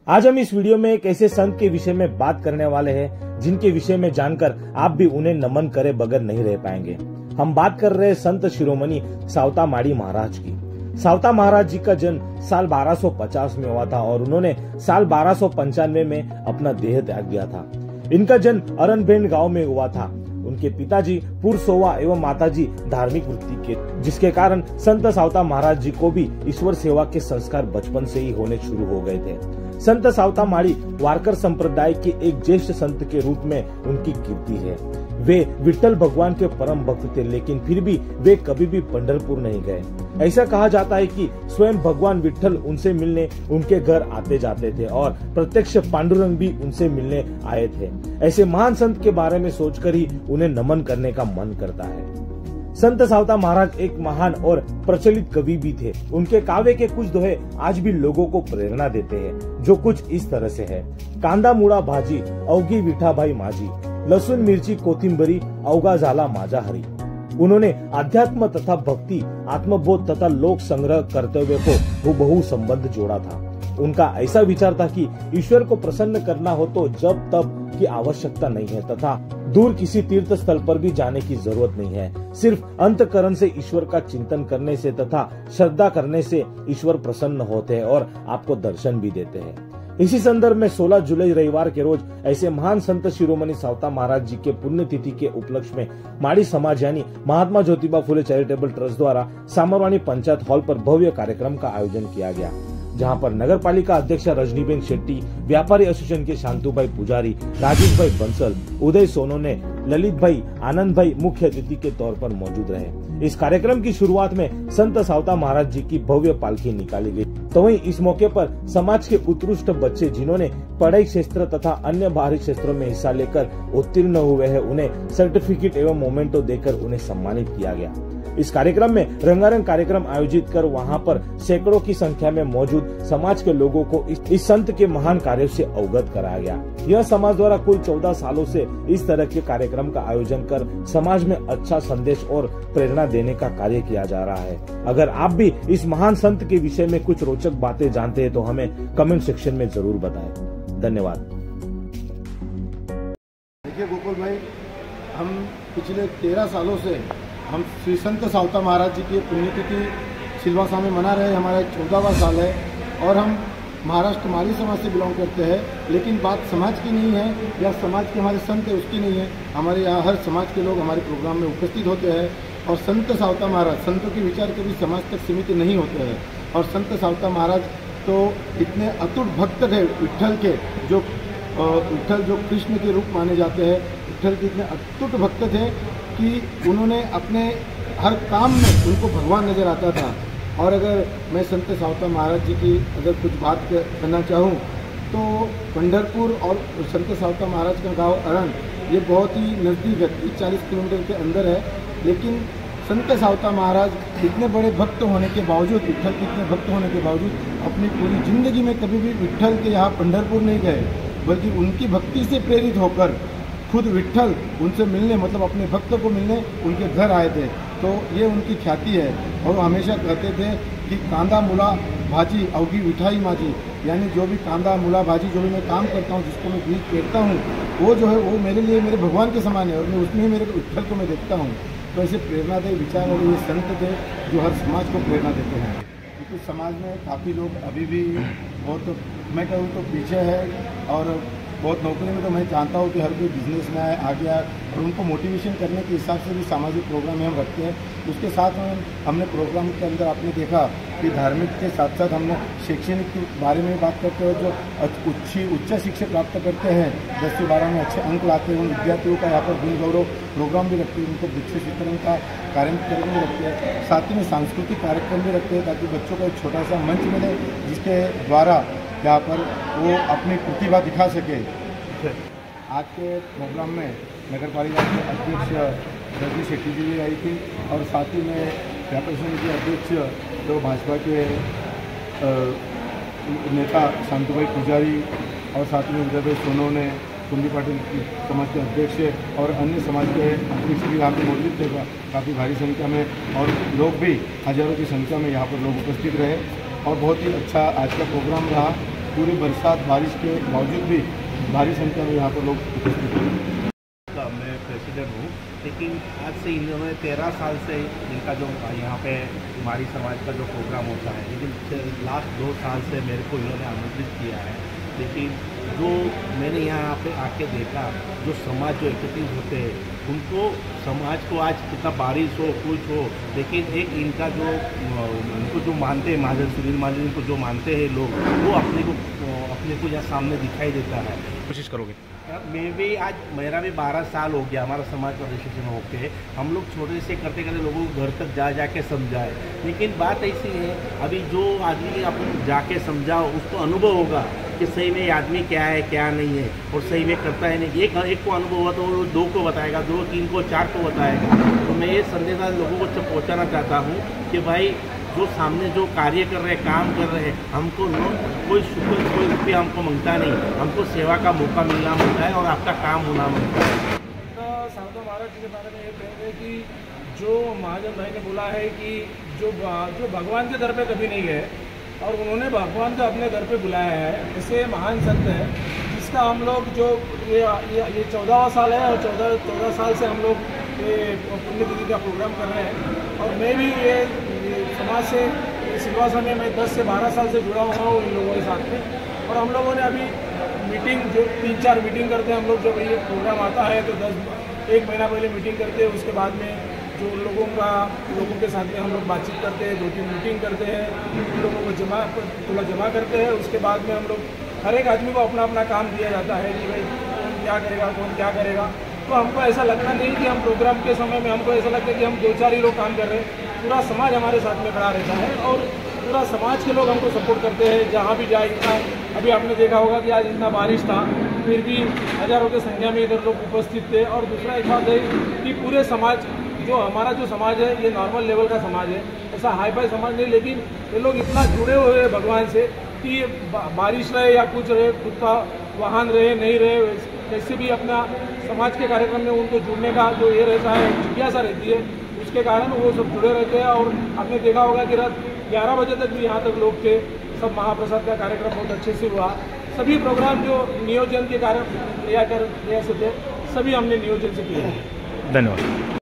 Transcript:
आज हम इस वीडियो में एक ऐसे संत के विषय में बात करने वाले हैं जिनके विषय में जानकर आप भी उन्हें नमन करे बगैर नहीं रह पाएंगे। हम बात कर रहे हैं संत शिरोमणि सावता माड़ी महाराज की। सावता महाराज जी का जन्म साल 1250 में हुआ था और उन्होंने साल 1295 में अपना देह त्याग दिया था। इनका जन्म अरनभेंड गांव में हुआ था। उनके पिताजी पुरसोवा एवं माताजी धार्मिक वृत्ति के, जिसके कारण संत सावता महाराज जी को भी ईश्वर सेवा के संस्कार बचपन से ही होने शुरू हो गए थे। संत सावता माड़ी वारकर संप्रदाय के एक ज्येष्ठ संत के रूप में उनकी कीर्ति है। वे विठ्ठल भगवान के परम भक्त थे, लेकिन फिर भी वे कभी भी पंढरपुर नहीं गए। ऐसा कहा जाता है कि स्वयं भगवान विठ्ठल उनसे मिलने उनके घर आते जाते थे और प्रत्यक्ष पांडुरंग भी उनसे मिलने आए थे। ऐसे महान संत के बारे में सोचकर ही उन्हें नमन करने का मन करता है। संत सावता महाराज एक महान और प्रचलित कवि भी थे। उनके काव्य के कुछ दोहे आज भी लोगों को प्रेरणा देते हैं, जो कुछ इस तरह से है। कांदा मुळा भाजी अवघी विठाबाई माझी, लसूण मिर्ची कोथिंबरी अवघा झाला माझा हरी। उन्होंने अध्यात्म तथा भक्ति, आत्मबोध तथा लोक संग्रह कर्तव्य को हुबहू संबंध जोड़ा था। उनका ऐसा विचार था कि ईश्वर को प्रसन्न करना हो तो जब तब की आवश्यकता नहीं है तथा दूर किसी तीर्थ स्थल पर भी जाने की जरूरत नहीं है। सिर्फ अंतःकरण से ईश्वर का चिंतन करने से तथा श्रद्धा करने से ईश्वर प्रसन्न होते हैं और आपको दर्शन भी देते हैं। इसी संदर्भ में 16 जुलाई रविवार के रोज ऐसे महान संत शिरोमणि सावता महाराज जी के पुण्यतिथि के उपलक्ष्य में माड़ी समाज यानी महात्मा ज्योतिबा फुले चैरिटेबल ट्रस्ट द्वारा सामरवानी पंचायत हॉल पर भव्य कार्यक्रम का आयोजन किया गया, जहां पर नगर पालिका अध्यक्ष रजनीबेन शेट्टी, व्यापारी एसोसिएशन के शांतुभाई पुजारी, राजेश भाई बंसल, उदय सोनोने, ललित भाई, आनंद भाई मुख्य अतिथि के तौर पर मौजूद रहे। इस कार्यक्रम की शुरुआत में संत सावता महाराज जी की भव्य पालकी निकाली गई। तो वहीं इस मौके पर समाज के उत्कृष्ट बच्चे जिन्होंने पढ़ाई क्षेत्र तथा अन्य बाहरी क्षेत्रों में हिस्सा लेकर उत्तीर्ण हुए हैं, उन्हें सर्टिफिकेट एवं मोमेंटो देकर उन्हें सम्मानित किया गया। इस कार्यक्रम में रंगारंग कार्यक्रम आयोजित कर वहां पर सैकड़ों की संख्या में मौजूद समाज के लोगों को इस संत के महान कार्य से अवगत कराया गया। यह समाज द्वारा कुल 14 सालों से इस तरह के कार्यक्रम का आयोजन कर समाज में अच्छा संदेश और प्रेरणा देने का कार्य किया जा रहा है। अगर आप भी इस महान संत के विषय में कुछ रोचक बातें जानते हैं तो हमें कमेंट सेक्शन में जरूर बताएं। धन्यवाद। देखिए गोकुल भाई, हम पिछले 13 सालों से हम श्री संत सावता महाराज जी की पुण्यतिथि सिलवासा में मना रहे हैं। हमारा 14वां साल है और हम महाराष्ट्र माली समाज से बिलोंग करते हैं। लेकिन बात समाज की नहीं है या समाज के हमारे संत है उसकी नहीं है। हमारे यहाँ हर समाज के लोग हमारे प्रोग्राम में उपस्थित होते हैं और संत सावता महाराज, संतों के विचार कभी समाज तक सीमित नहीं होते हैं। और संत सावता महाराज तो इतने अतुट भक्त थे विठ्ठल के, जो विठ्ठल जो कृष्ण के रूप माने जाते हैं, विठ्ठल के इतने अतुट भक्त थे कि उन्होंने अपने हर काम में उनको भगवान नजर आता था। और अगर मैं संत सावता महाराज जी की अगर कुछ बात करना चाहूँ तो पंढरपुर और संत सावता महाराज का गांव अरण ये बहुत ही नज़दीक है, 30-40 किलोमीटर के अंदर है। लेकिन संत सावता महाराज इतने बड़े भक्त होने के बावजूद, विठ्ठल के इतने भक्त होने के बावजूद अपनी पूरी जिंदगी में कभी भी विठ्ठल के यहाँ पंढरपुर नहीं गए, बल्कि उनकी भक्ति से प्रेरित होकर खुद विठ्ठल उनसे मिलने, मतलब अपने भक्त को मिलने उनके घर आए थे। तो ये उनकी ख्याति है। और वो हमेशा कहते थे कि कांदा मुला भाजी अवघी विठाई माझी, यानी जो भी कांदा मुला भाजी जो भी मैं काम करता हूँ, जिसको मैं बीज पेरता हूँ, वो जो है वो मेरे लिए मेरे भगवान के समान है और मैं उसमें ही मेरे विठ्ठल को मैं देखता हूँ। तो ऐसे प्रेरणादायी विचार वाले ये संत थे जो हर समाज को प्रेरणा देते हैं। क्योंकि समाज में काफ़ी लोग अभी भी बहुत, मैं कहूँ तो पीछे है और बहुत नौकरी में तो मैं जानता हूँ कि हर कोई बिजनेस में आ गया और उनको मोटिवेशन करने के हिसाब से भी सामाजिक प्रोग्राम हम रखते हैं। उसके साथ में हमने प्रोग्राम के अंदर आपने देखा कि धार्मिक के साथ साथ हमने शैक्षणिक के बारे में बात करते हैं। जो उच्च शिक्षा प्राप्त करते हैं, 10 से 12 में अच्छे अंक लाते हैं, उन विद्यार्थियों का यहाँ पर गुण गौरव प्रोग्राम भी रखते हैं, उनको दीक्षा वितरण का कार्यक्रम भी रखते हैं। साथ ही में सांस्कृतिक कार्यक्रम भी रखते हैं ताकि बच्चों को एक छोटा सा मंच मिले जिसके द्वारा यहाँ पर वो अपनी प्रतिभा दिखा सके। आज के प्रोग्राम में नगर पालिका के अध्यक्ष रजनीश शेट्टी जी भी आई थी और साथ ही में व्यापारी समिति के अध्यक्ष जो भाजपा के नेता शांतुभाई पुजारी और साथ में उदय भाई सोनोने, कुंडी पाटिल समाज के अध्यक्ष और अन्य समाज के अध्यक्ष भी यहाँ पर मौजूद थे काफ़ी भारी संख्या में, और लोग भी हजारों की संख्या में यहाँ पर लोग उपस्थित रहे और बहुत ही अच्छा आज का प्रोग्राम रहा। पूरी बरसात बारिश के बावजूद भी भारी संख्या में यहाँ पर लोग उपस्थित हैं। मैं प्रेसिडेंट हूँ, लेकिन आज से इन्होंने 13 साल से इनका जो यहाँ पे हमारी समाज का जो प्रोग्राम होता है, लेकिन लास्ट 2 साल से मेरे को इन्होंने आमंत्रित किया है। लेकिन जो मैंने यहाँ पे आके देखा, जो समाज जो एकत्रित होते हैं, उनको समाज को आज कितना बारिश हो कुछ हो, लेकिन एक इनका जो उनको जो मानते हैं महाजन सुनील महाजन को जो मानते हैं लोग, वो अपने को यहाँ सामने दिखाई देता है। कोशिश करोगे? मैं भी आज मेरा भी 12 साल हो गया हमारा समाज का रजिस्ट्रेशन होके। हम लोग छोटे से करते करते लोगों को घर तक जा के समझाए, लेकिन बात ऐसी है अभी जो आदमी अपन जाके समझाओ उसको अनुभव होगा कि सही में ये आदमी क्या है क्या नहीं है, और सही में करता है नहीं। एक को अनुभव हुआ तो वो 2 को बताएगा, 2 3 को 4 को बताएगा। तो मैं ये संदेश लोगों को पहुँचाना चाहता हूँ कि भाई जो सामने जो कार्य कर रहे हैं, काम कर रहे हैं, हमको कोई रुपया हमको मांगता नहीं, हमको सेवा का मौका मिलना मिलता है और आपका काम होना मिलता है। तो सावता महाराज जी के बारे में ये कहेंगे कि जो महाजन भाई ने बोला है कि जो भगवान के दर पे कभी नहीं गए और उन्होंने भगवान को अपने दर पे बुलाया है, ऐसे महान संत है जिसका हम लोग जो ये 14वां साल है और 14 साल से हम लोग ये पुण्यतिथि का प्रोग्राम कर रहे हैं। और मैं भी ये समाज से सिलवासा में मैं 10 से 12 साल से जुड़ा हुआ हूँ इन लोगों के साथ में। और हम लोगों ने अभी मीटिंग जो 3-4 मीटिंग करते हैं हम लोग, जब ये प्रोग्राम आता है तो 1 महीना पहले मीटिंग करते हैं। उसके बाद में जो लोगों के साथ में हम लोग बातचीत करते हैं, 2-3 मीटिंग करते हैं, लोगों को जमा करते हैं। उसके बाद में हम लोग हर एक आदमी को अपना अपना काम दिया जाता है कि भाई कौन क्या करेगा कौन क्या करेगा। तो हमको ऐसा लगता नहीं कि हम प्रोग्राम के समय में हमको ऐसा लगता है कि हम 2-4 ही लोग काम कर रहे हैं। पूरा समाज हमारे साथ में खड़ा रहता है और पूरा समाज के लोग हमको सपोर्ट करते हैं जहाँ भी जाए। अभी आपने देखा होगा कि आज इतना बारिश था, फिर भी हज़ारों की संख्या में इधर लोग उपस्थित थे। और दूसरा एक बात है कि पूरे समाज हमारा जो समाज है ये नॉर्मल लेवल का समाज है, ऐसा हाई फाई समाज नहीं, लेकिन ये लोग इतना जुड़े हुए हैं भगवान से कि बारिश रहे या कुछ रहे, खुद का वाहन रहे नहीं रहे, कैसे भी अपना समाज के कार्यक्रम में उनको जुड़ने का जो ये रहता है, जिज्ञासा रहती है, उसके कारण वो सब जुड़े रहते हैं। और आपने देखा होगा कि रात 11 बजे तक भी यहाँ तक लोग थे। सब महाप्रसाद का कार्यक्रम बहुत अच्छे से हुआ। सभी प्रोग्राम जो नियोजन के कारण प्रयास से थे, सभी हमने नियोजन से किए। धन्यवाद।